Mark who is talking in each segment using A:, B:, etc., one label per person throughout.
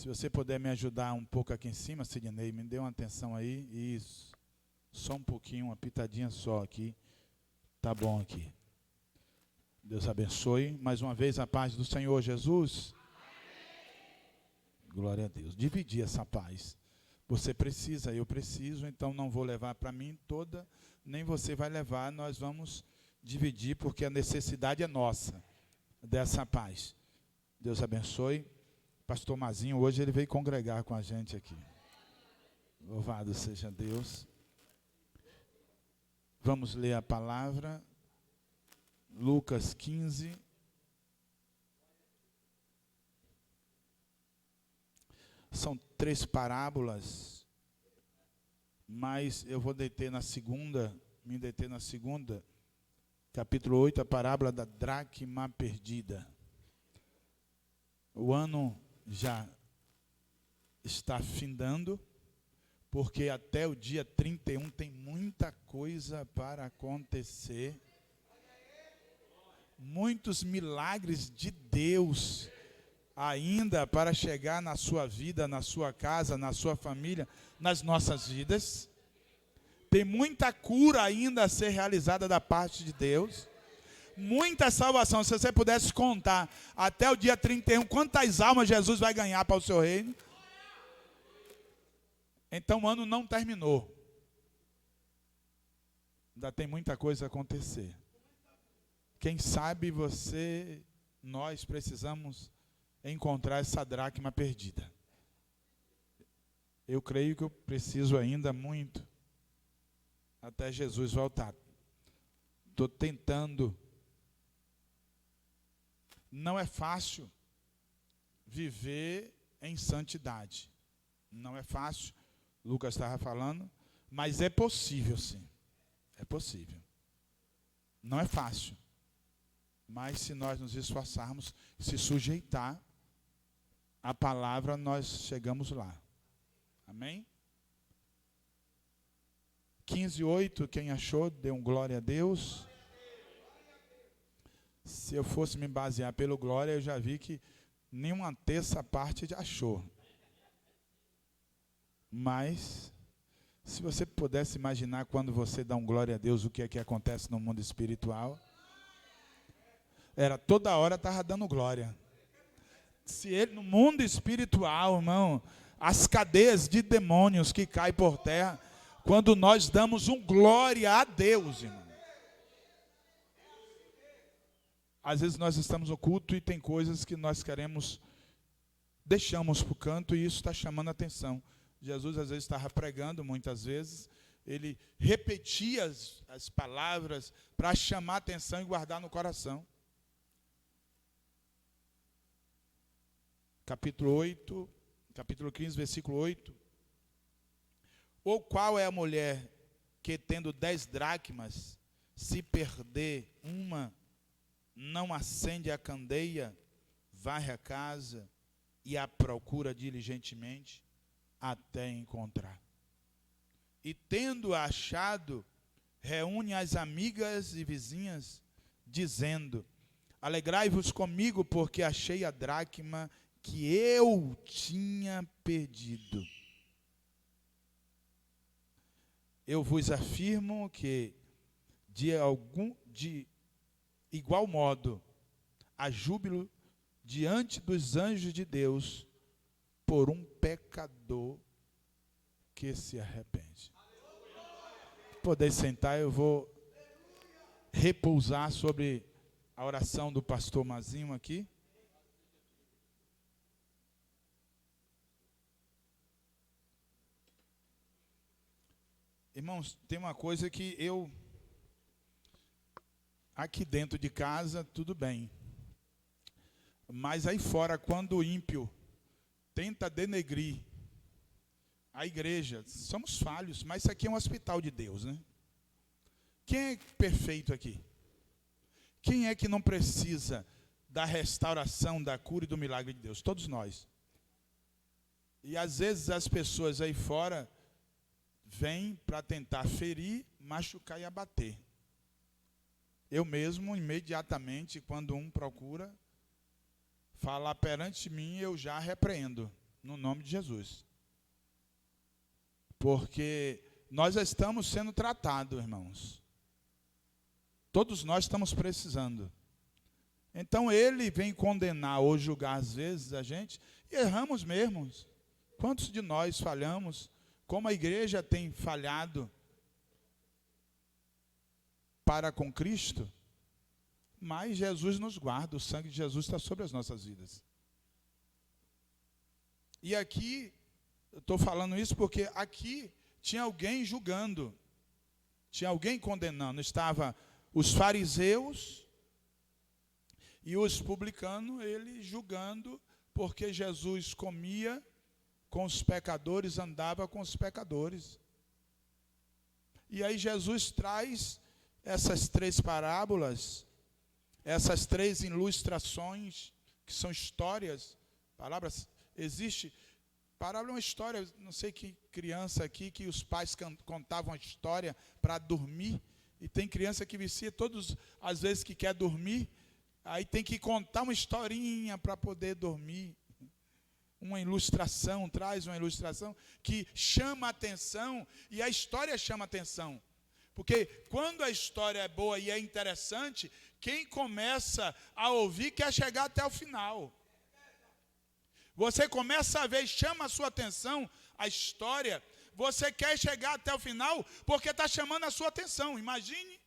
A: Se você puder me ajudar um pouco aqui em cima, Sidney, me dê uma atenção aí. Isso. Só um pouquinho, uma pitadinha só aqui. Tá bom aqui. Deus abençoe. Mais uma vez a paz do Senhor Jesus. Glória a Deus. Dividir essa paz. Você precisa, eu preciso, então não vou levar para mim toda, nem você vai levar, nós vamos dividir, porque a necessidade é nossa, dessa paz. Deus abençoe. Pastor Mazinho, hoje ele veio congregar com a gente aqui. Louvado seja Deus. Vamos ler a palavra. Lucas 15. São 3 parábolas, mas eu vou me deter na segunda, capítulo 8, a parábola da dracma perdida. O ano já está findando, porque até o dia 31 tem muita coisa para acontecer. Muitos milagres de Deus ainda para chegar na sua vida, na sua casa, na sua família, nas nossas vidas. Tem muita cura ainda a ser realizada da parte de Deus. Muita salvação. Se você pudesse contar até o dia 31, quantas almas Jesus vai ganhar para o seu reino? Então o ano não terminou. Ainda tem muita coisa a acontecer. Quem sabe nós precisamos encontrar essa dracma perdida. Eu creio que eu preciso ainda muito até Jesus voltar. Estou tentando. Não é fácil viver em santidade. Não é fácil, Lucas estava falando, mas é possível sim. É possível. Não é fácil. Mas se nós nos esforçarmos, se sujeitar à palavra, nós chegamos lá. Amém? 15:8, quem achou, dê um glória a Deus. Se eu fosse me basear pelo glória, eu já vi que nenhuma terça parte já achou. Mas, se você pudesse imaginar quando você dá um glória a Deus, o que é que acontece no mundo espiritual, era toda hora estava dando glória. Se ele, no mundo espiritual, irmão, as cadeias de demônios que caem por terra, quando nós damos um glória a Deus, irmão. Às vezes nós estamos no culto e tem coisas que nós deixamos para o canto e isso está chamando a atenção. Jesus às vezes estava pregando, muitas vezes, ele repetia as palavras para chamar a atenção e guardar no coração. Capítulo 15, versículo 8. Ou qual é a mulher que, tendo 10 dracmas, se perder uma, não acende a candeia, varre a casa e a procura diligentemente até encontrar. E tendo achado, reúne as amigas e vizinhas, dizendo: alegrai-vos comigo, porque achei a dracma que eu tinha perdido. Eu vos afirmo que, de igual modo, há júbilo diante dos anjos de Deus por um pecador que se arrepende. Poder sentar, eu vou repousar sobre a oração do pastor Mazinho aqui. Irmãos, tem uma coisa que aqui dentro de casa, tudo bem. Mas aí fora, quando o ímpio tenta denegrir a igreja, somos falhos, mas isso aqui é um hospital de Deus, né? Quem é perfeito aqui? Quem é que não precisa da restauração, da cura e do milagre de Deus? Todos nós. E às vezes as pessoas aí fora vêm para tentar ferir, machucar e abater. Eu mesmo, imediatamente, quando um procura falar perante mim, eu já repreendo. no nome de Jesus. Porque nós estamos sendo tratados, irmãos. Todos nós estamos precisando. Então ele vem condenar ou julgar às vezes a gente, e erramos mesmo. Quantos de nós falhamos? Como a igreja tem falhado para com Cristo? Mas Jesus nos guarda, o sangue de Jesus está sobre as nossas vidas. E aqui, eu estou falando isso porque aqui tinha alguém julgando, tinha alguém condenando. Estava os fariseus e os publicanos, ele julgando, porque Jesus comia com os pecadores, andava com os pecadores. E aí Jesus traz essas 3 parábolas, essas 3 ilustrações, que são histórias, palavras, existe, parábola é uma história, não sei que criança aqui, que os pais contavam a história para dormir, e tem criança que vicia todas as vezes que quer dormir, aí tem que contar uma historinha para poder dormir. Uma ilustração, traz uma ilustração que chama a atenção, e a história chama a atenção. Porque quando a história é boa e é interessante, quem começa a ouvir quer chegar até o final. Você começa a ver, chama a sua atenção a história, você quer chegar até o final porque está chamando a sua atenção. Imagine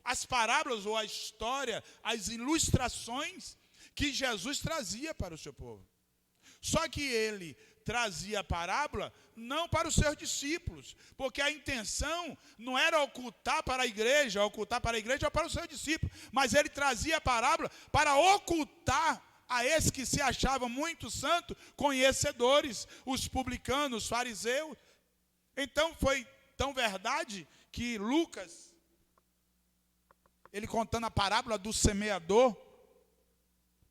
A: as parábolas ou a história, as ilustrações que Jesus trazia para o seu povo. Só que ele trazia a parábola não para os seus discípulos, porque a intenção não era ocultar para a igreja ou para os seus discípulos, mas ele trazia a parábola para ocultar a esses que se achavam muito santos, conhecedores, os publicanos, os fariseus. Então foi tão verdade que Lucas, ele contando a parábola do semeador,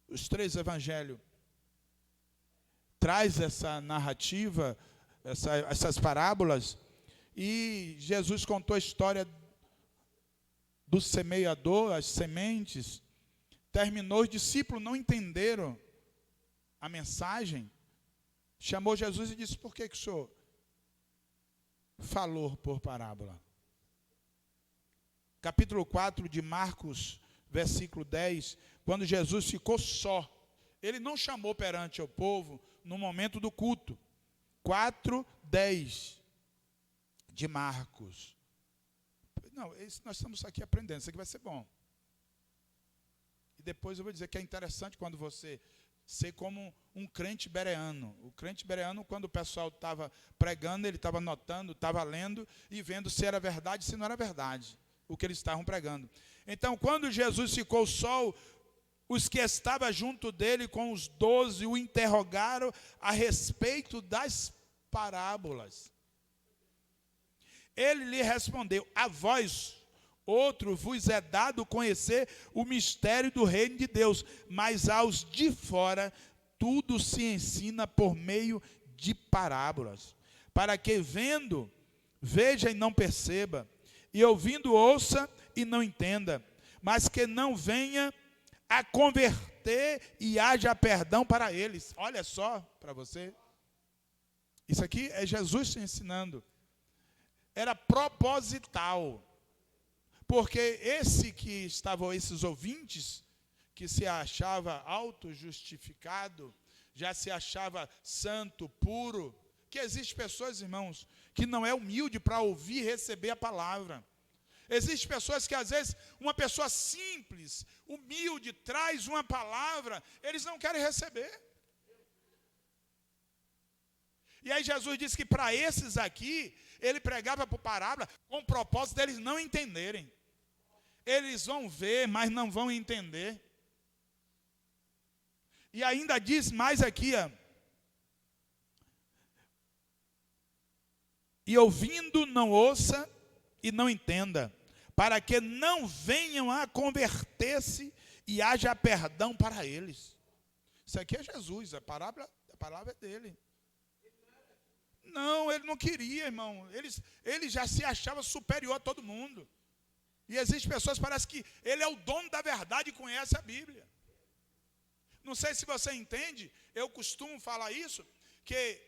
A: os 3 evangelhos, traz essa narrativa, essas parábolas, e Jesus contou a história do semeador, as sementes. Terminou, os discípulos não entenderam a mensagem, chamou Jesus e disse: por que o senhor falou por parábola? Capítulo 4 de Marcos, versículo 10, quando Jesus ficou só, ele não chamou perante o povo no momento do culto. 4:10 de Marcos. Não, nós estamos aqui aprendendo, isso aqui vai ser bom. E depois eu vou dizer que é interessante quando você ser como um crente bereano. O crente bereano, quando o pessoal estava pregando, ele estava anotando, estava lendo e vendo se era verdade, se não era verdade, o que eles estavam pregando. Então, quando Jesus ficou só, os que estavam junto dele com os 12 o interrogaram a respeito das parábolas. Ele lhe respondeu: a vós, outro, vos é dado conhecer o mistério do reino de Deus, mas aos de fora tudo se ensina por meio de parábolas, para que vendo, veja e não perceba, e ouvindo, ouça e não entenda, mas que não venha a converter e haja perdão para eles. Olha só para você. Isso aqui é Jesus te ensinando. Era proposital. Porque esses ouvintes, que se achava auto-justificado, já se achava santo, puro, que existem pessoas, irmãos, que não é humilde para ouvir e receber a palavra. Existem pessoas que, às vezes, uma pessoa simples, humilde, traz uma palavra, eles não querem receber. E aí Jesus disse que para esses aqui, ele pregava por parábola com o propósito deles não entenderem. Eles vão ver, mas não vão entender. E ainda diz mais aqui, ó, e ouvindo não ouça e não entenda, para que não venham a converter-se e haja perdão para eles. Isso aqui é Jesus, a palavra é dele. Não, ele não queria, irmão. Ele já se achava superior a todo mundo. E existem pessoas que parecem que ele é o dono da verdade e conhece a Bíblia. Não sei se você entende, eu costumo falar isso, que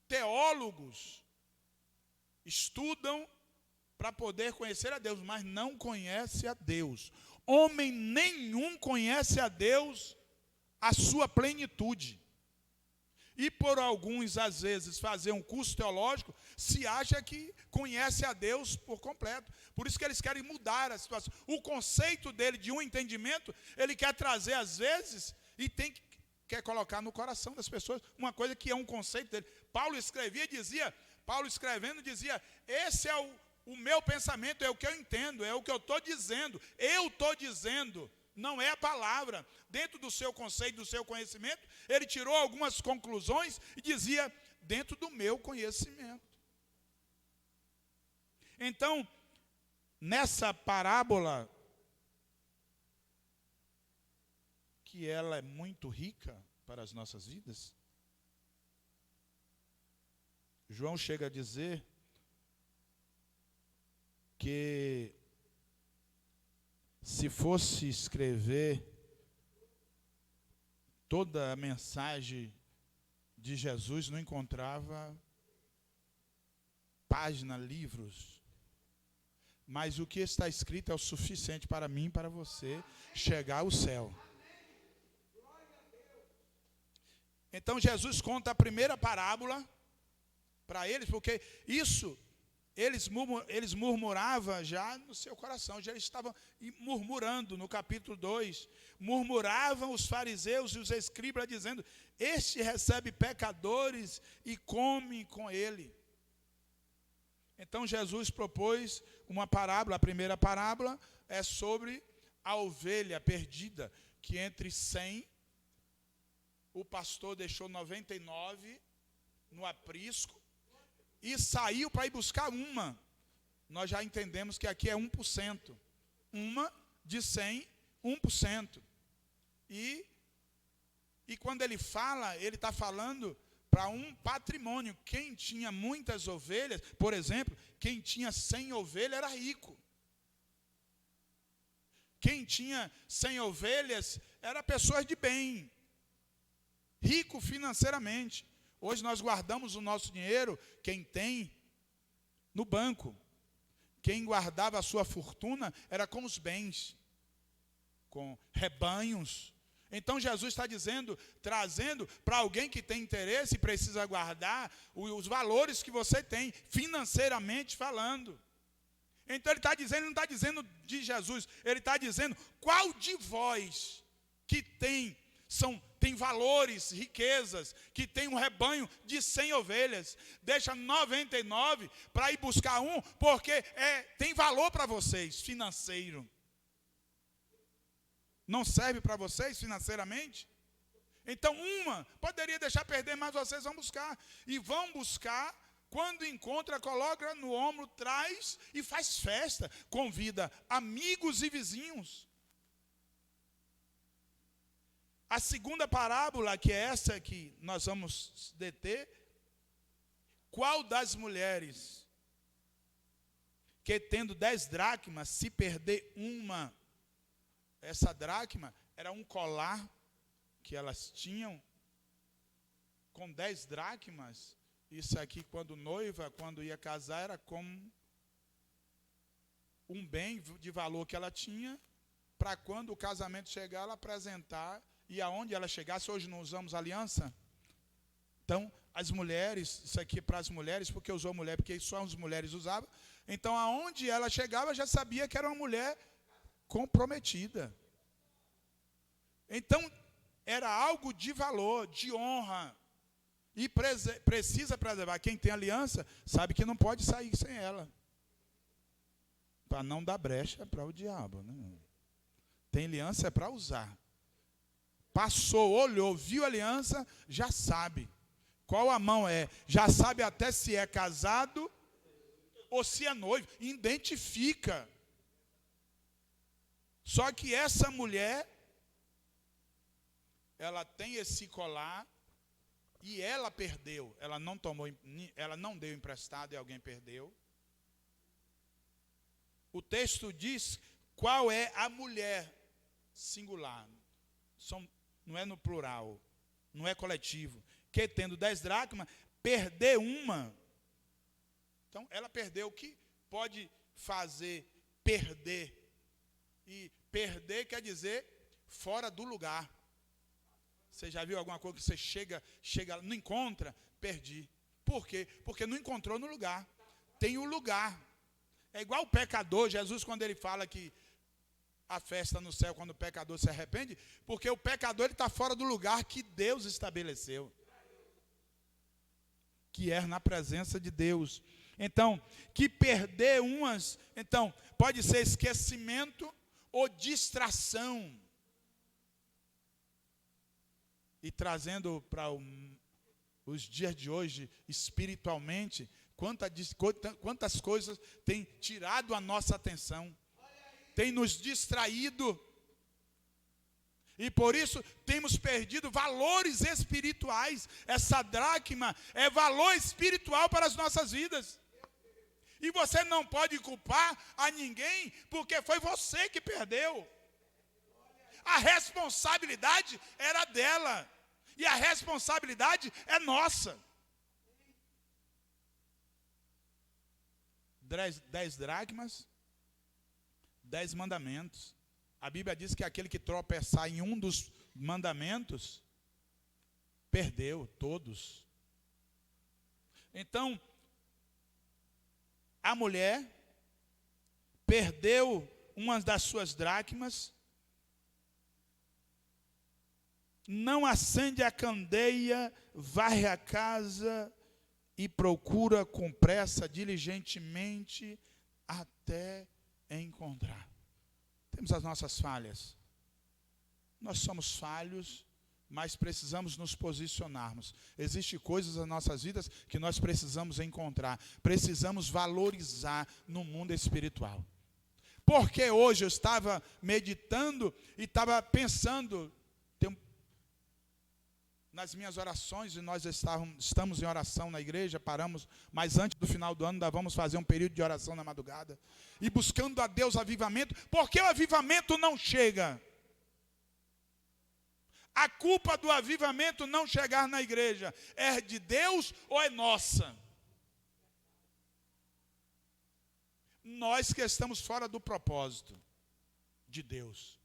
A: teólogos estudam para poder conhecer a Deus, mas não conhece a Deus. Homem nenhum conhece a Deus a sua plenitude. E por alguns, às vezes, fazer um curso teológico, se acha que conhece a Deus por completo. Por isso que eles querem mudar a situação. O conceito dele de um entendimento, ele quer trazer, às vezes, e quer colocar no coração das pessoas uma coisa que é um conceito dele. Paulo escrevendo dizia, esse é o meu pensamento, é o que eu entendo, é o que eu estou dizendo. Eu estou dizendo. Não é a palavra. Dentro do seu conceito, do seu conhecimento, ele tirou algumas conclusões e dizia, dentro do meu conhecimento. Então, nessa parábola, que ela é muito rica para as nossas vidas, João chega a dizer que se fosse escrever toda a mensagem de Jesus, não encontrava página, livros. Mas o que está escrito é o suficiente para mim e para você chegar ao céu. Então Jesus conta a primeira parábola para eles, porque isso eles murmuravam já no seu coração, já estavam murmurando no capítulo 2. Murmuravam os fariseus e os escribas, dizendo, este recebe pecadores e come com ele. Então Jesus propôs uma parábola. A primeira parábola é sobre a ovelha perdida, que entre 100, o pastor deixou 99 no aprisco, e saiu para ir buscar uma. Nós já entendemos que aqui é 1%. Uma de 100, 1%. E quando ele fala, ele está falando para um patrimônio. Quem tinha muitas ovelhas, por exemplo, quem tinha 100 ovelhas era rico. Quem tinha 100 ovelhas era pessoas de bem, rico financeiramente. Hoje nós guardamos o nosso dinheiro, quem tem, no banco. Quem guardava a sua fortuna era com os bens, com rebanhos. Então Jesus está dizendo, trazendo para alguém que tem interesse e precisa guardar os valores que você tem, financeiramente falando. Então ele está dizendo, não está dizendo de Jesus, ele está dizendo, qual de vós que tem valores, riquezas, que tem um rebanho de 100 ovelhas, deixa 99 para ir buscar um, porque tem valor para vocês, financeiro. Não serve para vocês financeiramente? Então uma poderia deixar perder, mas vocês vão buscar. E vão buscar, quando encontra, coloca no ombro, traz e faz festa, convida amigos e vizinhos. A segunda parábola, que é essa que nós vamos deter, qual das mulheres que tendo 10 dracmas, se perder uma, essa dracma era um colar que elas tinham com 10 dracmas, isso aqui quando noiva, quando ia casar, era como um bem de valor que ela tinha, para quando o casamento chegar, ela apresentar. E aonde ela chegasse, hoje não usamos aliança. Então, as mulheres, isso aqui é para as mulheres, porque usou mulher, porque só as mulheres usavam. Então, aonde ela chegava, já sabia que era uma mulher comprometida. Então, era algo de valor, de honra. E precisa preservar. Quem tem aliança, sabe que não pode sair sem ela. Para não dar brecha para o diabo, né? Tem aliança é para usar. Passou, olhou, viu a aliança, já sabe qual a mão é. Já sabe até se é casado ou se é noivo. Identifica. Só que essa mulher, ela tem esse colar e ela perdeu. Ela não deu emprestado e alguém perdeu. O texto diz qual é a mulher, singular. Não é no plural, não é coletivo. que tendo 10 dracmas, perder uma. Então, ela perdeu. O que pode fazer perder? E perder quer dizer fora do lugar. Você já viu alguma coisa que você chega, não encontra? Perdi. Por quê? Porque não encontrou no lugar. Tem o lugar. É igual o pecador. Jesus, quando ele fala que a festa no céu, quando o pecador se arrepende, porque o pecador está fora do lugar que Deus estabeleceu, que é na presença de Deus. Então, que perder umas, então, pode ser esquecimento ou distração. E trazendo para os dias de hoje, espiritualmente, quantas coisas têm tirado a nossa atenção, tem nos distraído, e por isso temos perdido valores espirituais. Essa dracma é valor espiritual para as nossas vidas. E você não pode culpar a ninguém, porque foi você que perdeu. A responsabilidade era dela, e a responsabilidade é nossa. 10 dracmas, 10 mandamentos. A Bíblia diz que aquele que tropeçar em um dos mandamentos, perdeu todos. Então, a mulher perdeu uma das suas dracmas, não acende a candeia, varre a casa e procura com pressa, diligentemente, até encontrar. Temos as nossas falhas. Nós somos falhos, mas precisamos nos posicionarmos. Existem coisas nas nossas vidas que nós precisamos encontrar. Precisamos valorizar no mundo espiritual. Porque hoje eu estava meditando e estava pensando, nas minhas orações, e nós estamos em oração na igreja, paramos, mas antes do final do ano ainda vamos fazer um período de oração na madrugada, e buscando a Deus avivamento. Porque o avivamento não chega. A culpa do avivamento não chegar na igreja é de Deus ou é nossa? Nós que estamos fora do propósito de Deus.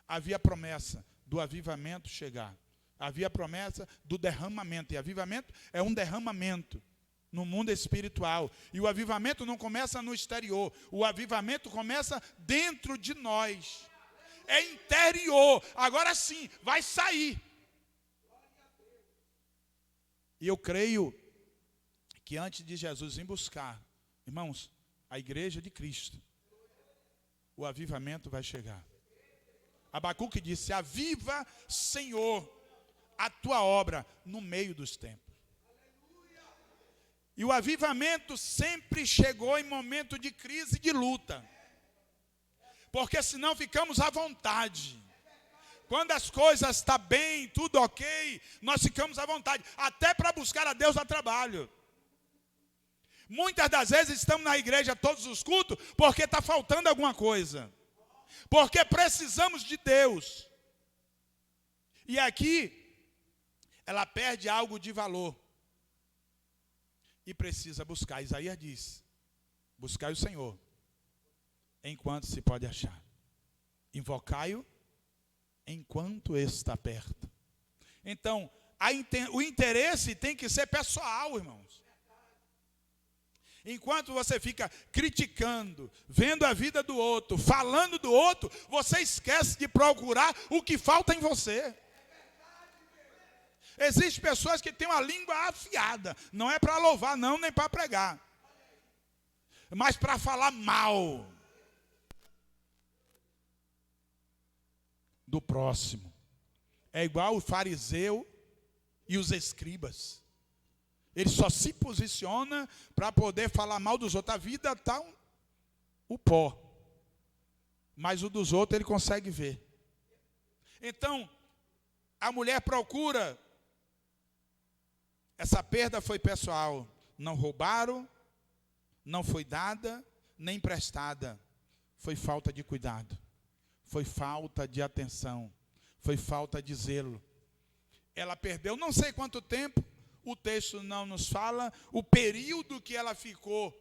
A: Havia promessa do avivamento chegar. Havia promessa do derramamento. E avivamento é um derramamento no mundo espiritual. E o avivamento não começa no exterior. O avivamento começa dentro de nós. É interior. Agora sim, vai sair. E eu creio que antes de Jesus vir buscar, irmãos, a igreja de Cristo, o avivamento vai chegar. Abacuque disse: aviva, Senhor, a tua obra no meio dos tempos. E o avivamento sempre chegou em momento de crise e de luta. Porque senão ficamos à vontade. Quando as coisas estão bem, tudo ok, nós ficamos à vontade. Até para buscar a Deus dá trabalho. Muitas das vezes estamos na igreja todos os cultos porque está faltando alguma coisa. Porque precisamos de Deus. E aqui ela perde algo de valor. E precisa buscar. Isaías diz: buscai o Senhor enquanto se pode achar. Invocai-o enquanto está perto. Então, o interesse tem que ser pessoal, irmãos. Enquanto você fica criticando, vendo a vida do outro, falando do outro, você esquece de procurar o que falta em você. Existem pessoas que têm uma língua afiada. Não é para louvar, não, nem para pregar. Mas para falar mal do próximo. É igual o fariseu e os escribas. Ele só se posiciona para poder falar mal dos outros. A vida está o pó. Mas o dos outros ele consegue ver. Então, a mulher procura. Essa perda foi pessoal. Não roubaram, não foi dada, nem emprestada. Foi falta de cuidado. Foi falta de atenção. Foi falta de zelo. Ela perdeu não sei quanto tempo. O texto não nos fala o período que ela ficou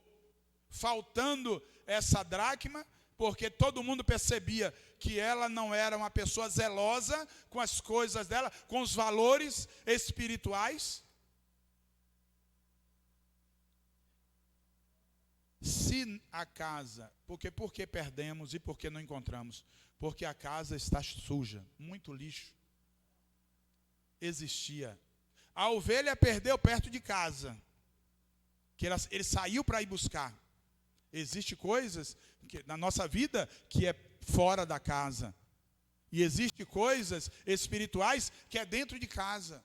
A: faltando essa dracma, porque todo mundo percebia que ela não era uma pessoa zelosa com as coisas dela, com os valores espirituais. Se a casa, por que perdemos e por que não encontramos? Porque a casa está suja, muito lixo. Existia. A ovelha perdeu perto de casa, que ele saiu para ir buscar. Existem coisas na nossa vida que é fora da casa. E existem coisas espirituais que é dentro de casa.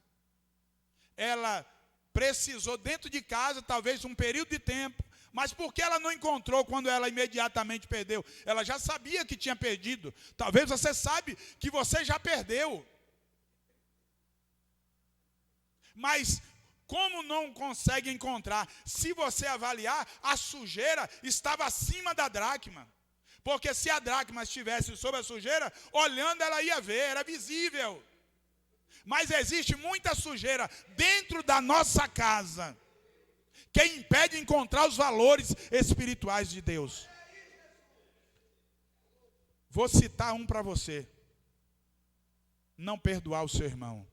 A: Ela precisou dentro de casa, talvez um período de tempo, mas por que ela não encontrou quando ela imediatamente perdeu? Ela já sabia que tinha perdido. Talvez você sabe que você já perdeu. Mas como não consegue encontrar? Se você avaliar, a sujeira estava acima da dracma. Porque se a dracma estivesse sobre a sujeira, olhando ela ia ver, era visível. Mas existe muita sujeira dentro da nossa casa que impede de encontrar os valores espirituais de Deus. Vou citar um para você. Não perdoar o seu irmão.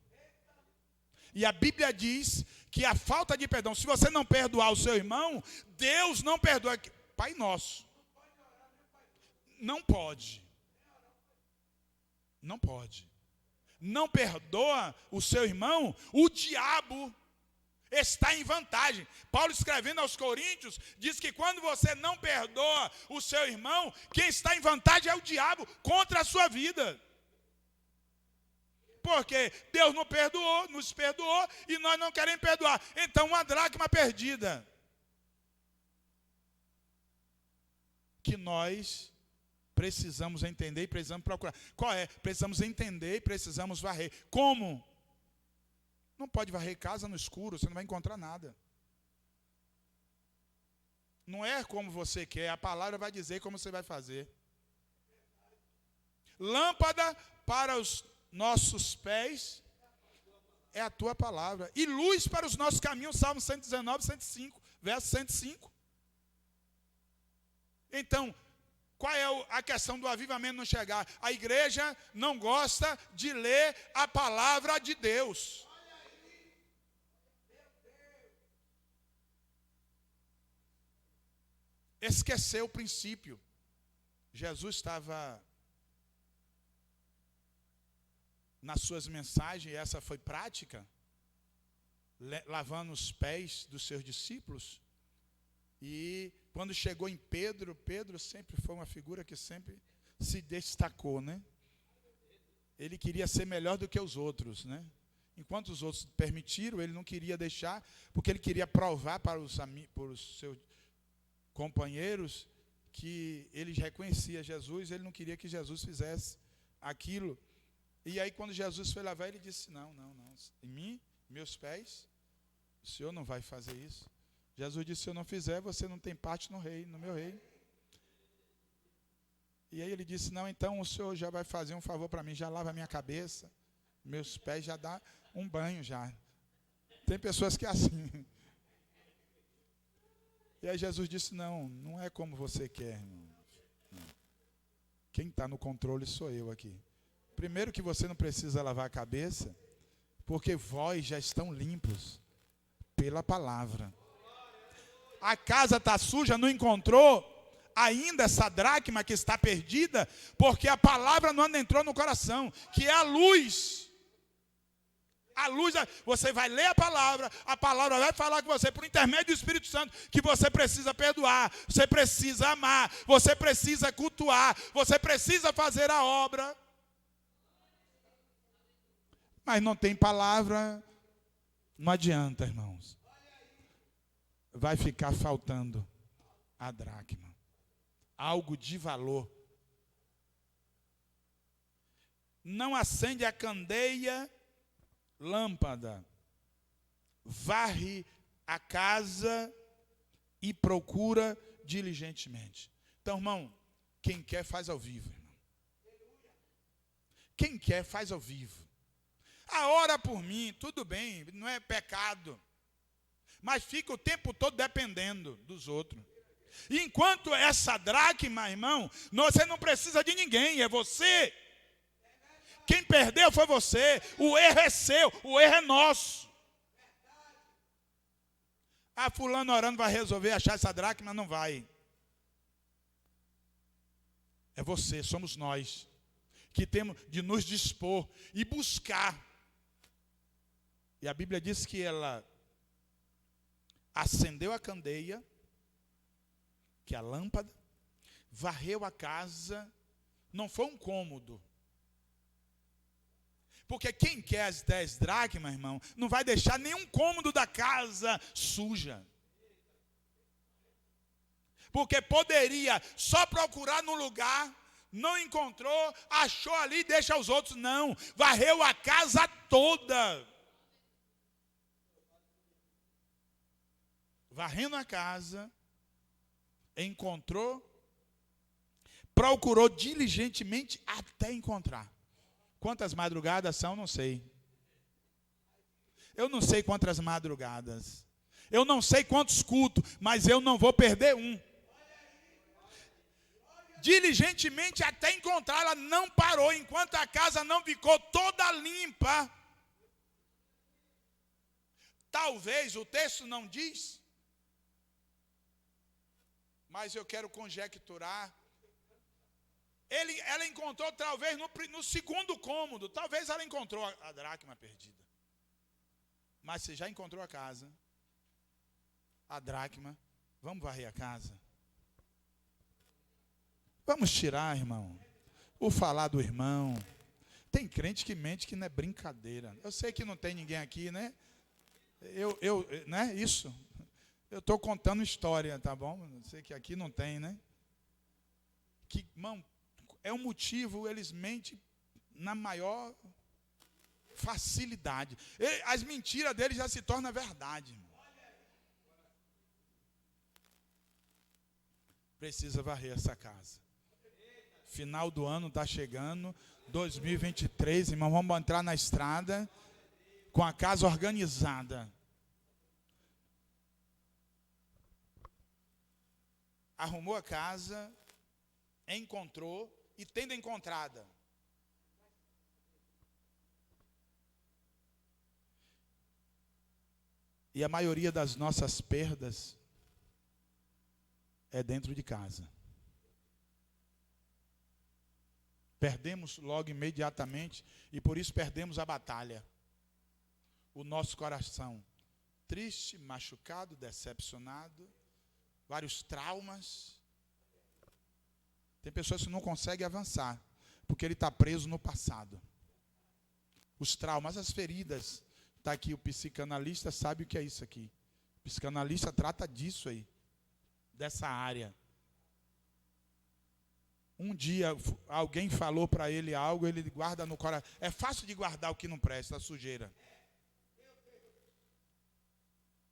A: E a Bíblia diz que a falta de perdão, se você não perdoar o seu irmão, Deus não perdoa. Pai nosso. Não pode. Não pode. Não perdoa o seu irmão, o diabo está em vantagem. Paulo, escrevendo aos Coríntios, diz que quando você não perdoa o seu irmão, quem está em vantagem é o diabo contra a sua vida. Porque Deus nos perdoou e nós não queremos perdoar. Então, uma dracma perdida. Que nós precisamos entender e precisamos procurar. Qual é? Precisamos entender e precisamos varrer. Como? Não pode varrer casa no escuro, você não vai encontrar nada. Não é como você quer, a palavra vai dizer como você vai fazer. Lâmpada para os nossos pés é a tua palavra. E luz para os nossos caminhos, Salmo 119, 105, verso 105. Então, qual é a questão do avivamento não chegar? A igreja não gosta de ler a palavra de Deus. Esqueceu o princípio. Jesus estava nas suas mensagens, e essa foi prática, lavando os pés dos seus discípulos. E quando chegou em Pedro, Pedro sempre foi uma figura que sempre se destacou, né? Ele queria ser melhor do que os outros, né? Enquanto os outros permitiram, ele não queria deixar, porque ele queria provar para os seus companheiros que ele reconhecia Jesus, ele não queria que Jesus fizesse aquilo. E aí quando Jesus foi lavar, ele disse, não, em mim, meus pés, o Senhor não vai fazer isso. Jesus disse, se eu não fizer, você não tem parte no meu reino. E aí ele disse, não, então o Senhor já vai fazer um favor para mim, já lava a minha cabeça, meus pés, já dá um banho já. Tem pessoas que é assim. E aí Jesus disse, não é como você quer, irmão. Quem está no controle sou eu aqui. Primeiro que você não precisa lavar a cabeça, porque vós já estão limpos pela palavra. A casa está suja, não encontrou ainda essa dracma que está perdida, porque a palavra não entrou no coração, que é a luz. A luz, você vai ler a palavra vai falar com você, por intermédio do Espírito Santo, que você precisa perdoar, você precisa amar, você precisa cultuar, você precisa fazer a obra. Mas não tem palavra, não adianta, irmãos. Vai ficar faltando a dracma. Algo de valor. Não acende a candeia, lâmpada. Varre a casa e procura diligentemente. Então, irmão, quem quer faz ao vivo, irmão. Quem quer faz ao vivo. Ora por mim, tudo bem, não é pecado. mas fica o tempo todo dependendo dos outros. E enquanto essa dracma, irmão, você não precisa de ninguém, é você. Quem perdeu foi você, o erro é seu, o erro é nosso. Ah, fulano orando vai resolver achar essa dracma, não vai. É você, somos nós, que temos de nos dispor e buscar. E a Bíblia diz que ela acendeu a candeia, que é a lâmpada, varreu a casa, não foi um cômodo. Porque quem quer as 10 dracmas, irmão, não vai deixar nenhum cômodo da casa suja. Porque poderia só procurar num lugar, não encontrou, achou ali, deixa os outros. Não, varreu a casa toda. Varrendo a casa, encontrou, procurou diligentemente até encontrar. Quantas madrugadas são, não sei. Eu não sei quantas madrugadas. Eu não sei quantos cultos, mas eu não vou perder um. Diligentemente até encontrar, ela não parou, enquanto a casa não ficou toda limpa. Talvez, o texto não diz, mas eu quero conjecturar. Ela encontrou talvez no segundo cômodo, talvez ela encontrou a dracma perdida. Mas você já encontrou a casa, a dracma, vamos varrer a casa? Vamos tirar, irmão, o falar do irmão. Tem crente que mente que não é brincadeira. Eu sei que não tem ninguém aqui, né? Né? Isso. Eu estou contando história, tá bom? Eu sei que aqui não tem, né? Que, irmão, é um motivo, eles mentem na maior facilidade. As mentiras deles já se tornam verdade. Irmão. Precisa varrer essa casa. Final do ano está chegando, 2023, irmão, vamos entrar na estrada com a casa organizada. Arrumou a casa, encontrou e tendo encontrada. E a maioria das nossas perdas é dentro de casa. Perdemos logo imediatamente e por isso perdemos a batalha. O nosso coração triste, machucado, decepcionado, vários traumas. Tem pessoas que não conseguem avançar, porque ele está preso no passado. Os traumas, as feridas. Está aqui o psicanalista, sabe o que é isso aqui. O psicanalista trata disso aí, dessa área. Um dia alguém falou para ele algo, ele guarda no coração. É fácil de guardar o que não presta, a sujeira.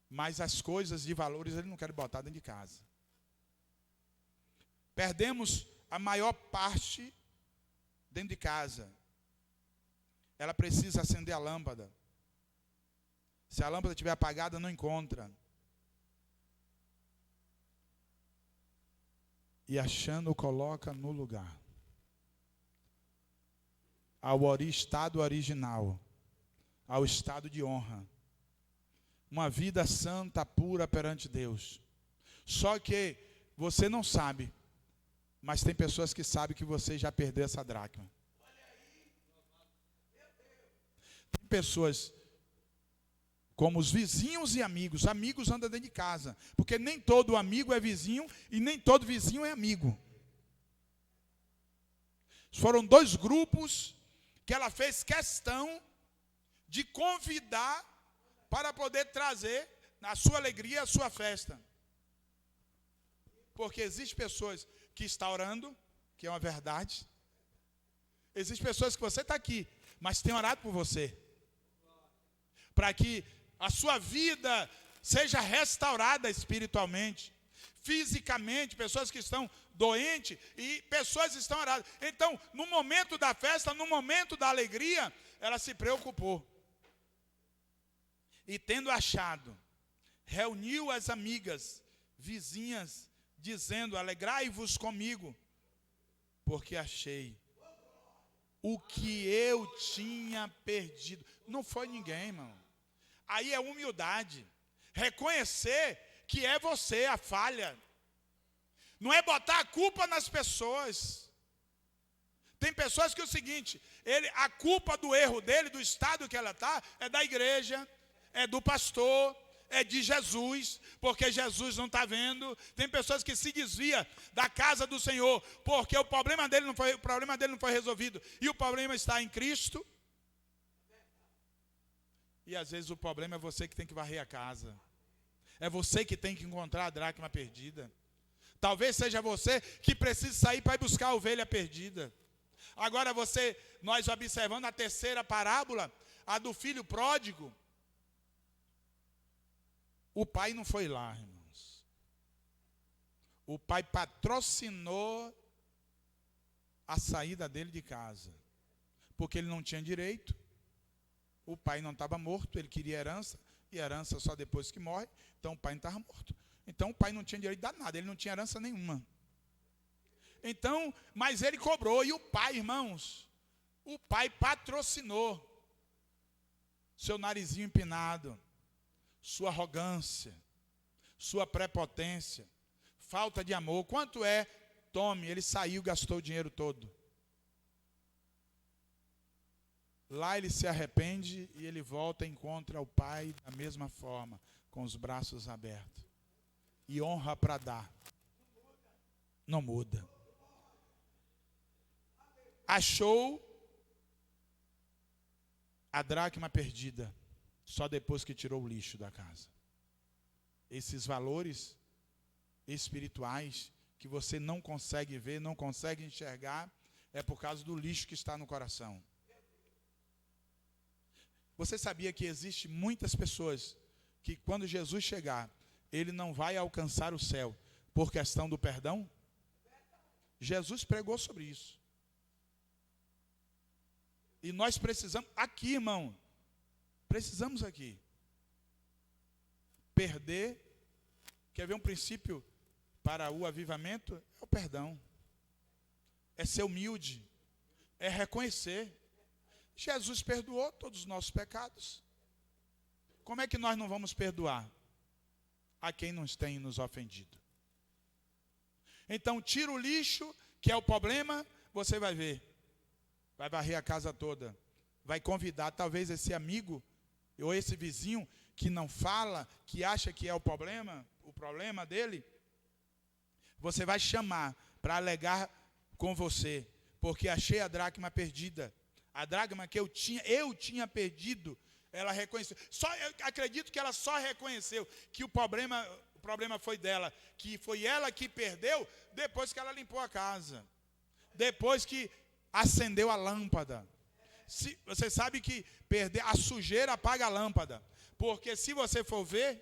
A: Mas as coisas de valores ele não quer botar dentro de casa. Perdemos a maior parte dentro de casa. Ela precisa acender a lâmpada. Se a lâmpada estiver apagada, não encontra. E achando, coloca no lugar. Ao estado original. Ao estado de honra. Uma vida santa, pura perante Deus. Só que você não sabe. Mas tem pessoas que sabem que você já perdeu essa dracma. Tem pessoas como os vizinhos e amigos. Amigos andam dentro de casa. Porque nem todo amigo é vizinho e nem todo vizinho é amigo. Foram 2 grupos que ela fez questão de convidar para poder trazer a sua alegria, a sua festa. Porque existem pessoas que estão orando, que é uma verdade. Existem pessoas que você está aqui, mas tem orado por você. Para que a sua vida seja restaurada espiritualmente, fisicamente, pessoas que estão doentes e pessoas que estão orando. Então, no momento da festa, no momento da alegria, ela se preocupou. E tendo achado, reuniu as amigas, vizinhas, dizendo: alegrai-vos comigo, porque achei o que eu tinha perdido. Não foi ninguém, irmão. Aí é humildade. Reconhecer que é você a falha. Não é botar a culpa nas pessoas. Tem pessoas que é o seguinte, a culpa do erro dele, do estado que ela está, é da igreja, é do pastor, é de Jesus, porque Jesus não está vendo. Tem pessoas que se desviam da casa do Senhor, porque o problema dele não foi resolvido, e o problema está em Cristo. E às vezes o problema é você que tem que varrer a casa. É você que tem que encontrar a dracma perdida. Talvez seja você que precise sair para ir buscar a ovelha perdida. Agora nós observando a terceira parábola, a do filho pródigo. O pai não foi lá, irmãos. O pai patrocinou a saída dele de casa. Porque ele não tinha direito. O pai não estava morto, ele queria herança. E herança só depois que morre. Então o pai não estava morto. Então o pai não tinha direito a nada, ele não tinha herança nenhuma. Então, mas ele cobrou. E o pai, irmãos, o pai patrocinou. Seu narizinho empinado, sua arrogância, sua prepotência, falta de amor. Quanto é? Tome. Ele saiu, gastou o dinheiro todo. Lá ele se arrepende e ele volta e encontra o pai da mesma forma, com os braços abertos. E honra para dar. Não muda. Achou a dracma perdida só depois que tirou o lixo da casa. Esses valores espirituais que você não consegue ver, não consegue enxergar, é por causa do lixo que está no coração. Você sabia que existe muitas pessoas que quando Jesus chegar, ele não vai alcançar o céu por questão do perdão? Jesus pregou sobre isso. E nós precisamos, aqui, irmão, precisamos aqui perder. Quer ver um princípio para o avivamento? É o perdão. É ser humilde. É reconhecer. Jesus perdoou todos os nossos pecados. Como é que nós não vamos perdoar a quem nos tem nos ofendido? Então, tira o lixo, que é o problema, você vai ver. Vai varrer a casa toda. Vai convidar talvez esse amigo ou esse vizinho que não fala, que acha que é o problema dele. Você vai chamar para alegar com você, porque achei a dracma perdida. A dracma que eu tinha perdido, ela reconheceu. Eu acredito que ela só reconheceu que o problema foi dela, que foi ela que perdeu depois que ela limpou a casa. Depois que acendeu a lâmpada. Você sabe que a sujeira apaga a lâmpada. Porque se você for ver,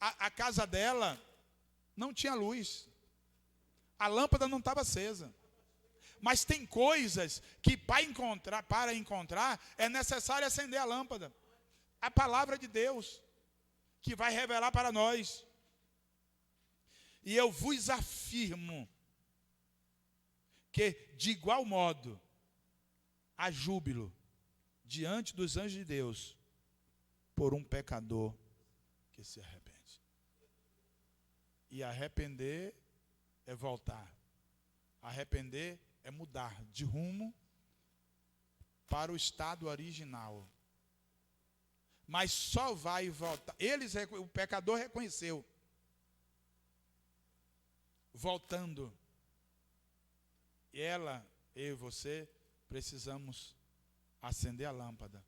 A: a casa dela não tinha luz. A lâmpada não estava acesa. Mas tem coisas que para encontrar é necessário acender a lâmpada. A palavra de Deus, que vai revelar para nós. E eu vos afirmo que, de igual modo, há júbilo diante dos anjos de Deus por um pecador que se arrepende. E arrepender é voltar. Arrepender é mudar de rumo para o estado original. Mas só vai voltar. O pecador reconheceu. Voltando. E eu e você, precisamos acender a lâmpada.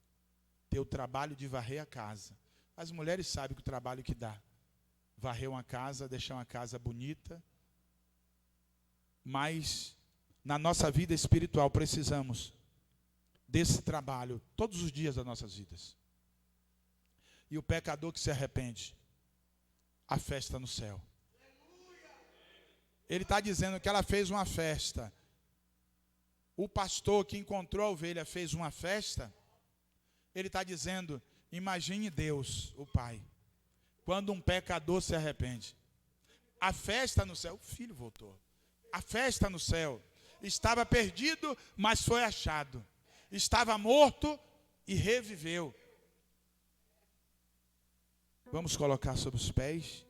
A: Ter o trabalho de varrer a casa. As mulheres sabem o trabalho que dá. Varrer uma casa, deixar uma casa bonita. Mas na nossa vida espiritual precisamos desse trabalho todos os dias das nossas vidas. E o pecador que se arrepende, a festa no céu. Ele está dizendo que ela fez uma festa. O pastor que encontrou a ovelha fez uma festa. Ele está dizendo, imagine Deus, o Pai, quando um pecador se arrepende. A festa no céu, o filho voltou. A festa no céu. Estava perdido, mas foi achado. Estava morto e reviveu. Vamos colocar sobre os pés.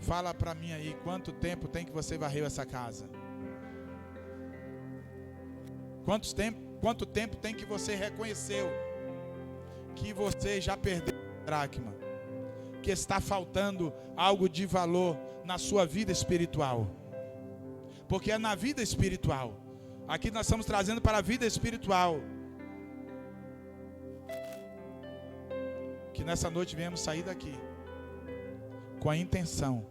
A: Fala para mim aí, quanto tempo tem que você varreu essa casa? Quanto tempo tem que você reconheceu que você já perdeu a dracma? Que está faltando algo de valor na sua vida espiritual? Porque é na vida espiritual. Aqui nós estamos trazendo para a vida espiritual. Que nessa noite venhamos sair daqui com a intenção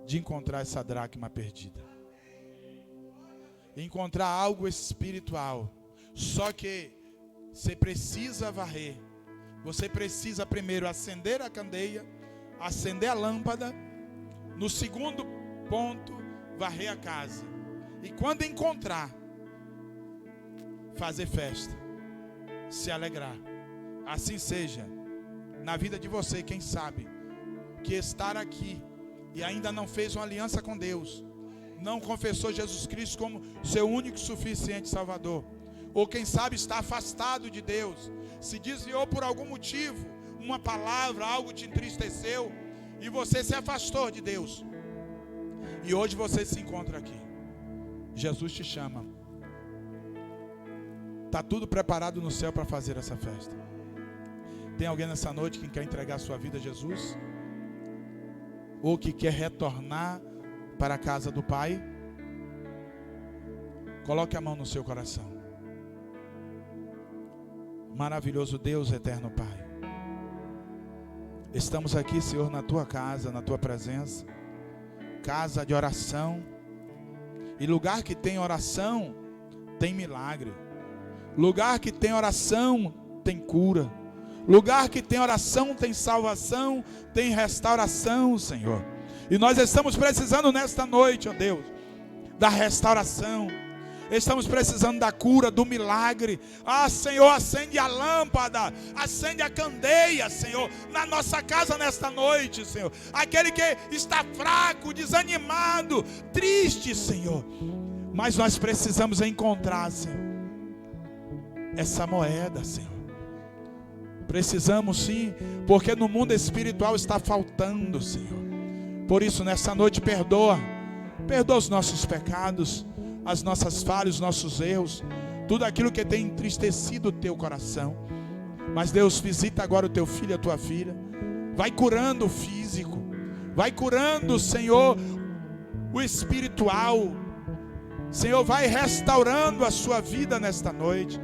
A: de encontrar essa dracma perdida. Encontrar algo espiritual. Só que você precisa varrer. Você precisa primeiro acender a candeia, acender a lâmpada. No segundo ponto, varrer a casa. E quando encontrar, fazer festa, se alegrar. Assim seja na vida de você, quem sabe, que estar aqui e ainda não fez uma aliança com Deus, não confessou Jesus Cristo como seu único e suficiente Salvador, ou quem sabe está afastado de Deus, se desviou por algum motivo, uma palavra, algo te entristeceu, e você se afastou de Deus, e hoje você se encontra aqui. Jesus te chama. Está tudo preparado no céu para fazer essa festa. Tem alguém nessa noite que quer entregar sua vida a Jesus? Ou que quer retornar para a casa do Pai? Coloque a mão no seu coração. Maravilhoso Deus, eterno Pai, estamos aqui, Senhor, na tua casa, na tua presença, casa de oração, e lugar que tem oração tem milagre, lugar que tem oração tem cura, lugar que tem oração tem salvação, tem restauração, Senhor. E nós estamos precisando nesta noite, ó Deus, da restauração. Estamos precisando da cura, do milagre. Ah, Senhor, acende a lâmpada, acende a candeia, Senhor, na nossa casa nesta noite, Senhor. Aquele que está fraco, desanimado, triste, Senhor. Mas nós precisamos encontrar, Senhor, essa moeda, Senhor. Precisamos sim, porque no mundo espiritual está faltando, Senhor. Por isso, nessa noite, perdoa os nossos pecados, as nossas falhas, os nossos erros, tudo aquilo que tem entristecido o teu coração. Mas Deus, visita agora o teu filho e a tua filha. Vai curando o físico, vai curando, Senhor, o espiritual. Senhor, vai restaurando a sua vida nesta noite.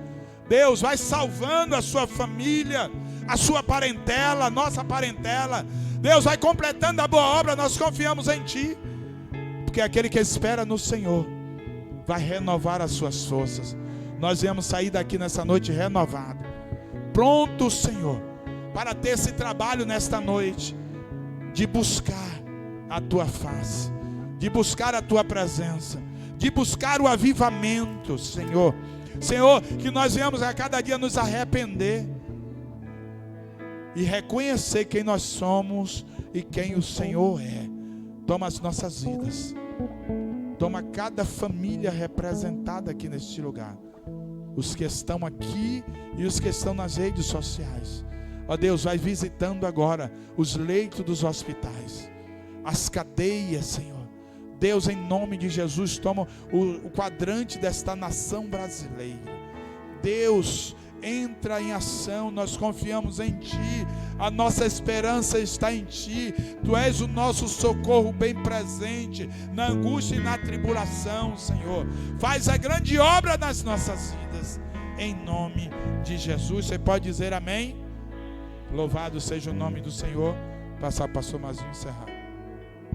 A: Deus, vai salvando a sua família, a sua parentela, a nossa parentela. Deus, vai completando a boa obra, nós confiamos em Ti. Porque aquele que espera no Senhor vai renovar as suas forças. Nós viemos sair daqui nessa noite renovado, pronto, Senhor, para ter esse trabalho nesta noite, de buscar a Tua face, de buscar a Tua presença, de buscar o avivamento, Senhor. Senhor, que nós venhamos a cada dia nos arrepender e reconhecer quem nós somos e quem o Senhor é. Toma as nossas vidas, toma cada família representada aqui neste lugar, os que estão aqui e os que estão nas redes sociais. Ó Deus, vai visitando agora os leitos dos hospitais, as cadeias, Senhor. Deus, em nome de Jesus, toma o quadrante desta nação brasileira. Deus, entra em ação, nós confiamos em Ti, a nossa esperança está em Ti. Tu és o nosso socorro bem presente na angústia e na tribulação, Senhor. Faz a grande obra nas nossas vidas, em nome de Jesus. Você pode dizer amém? Louvado seja o nome do Senhor. Passar para o pastor Mazinho encerrar.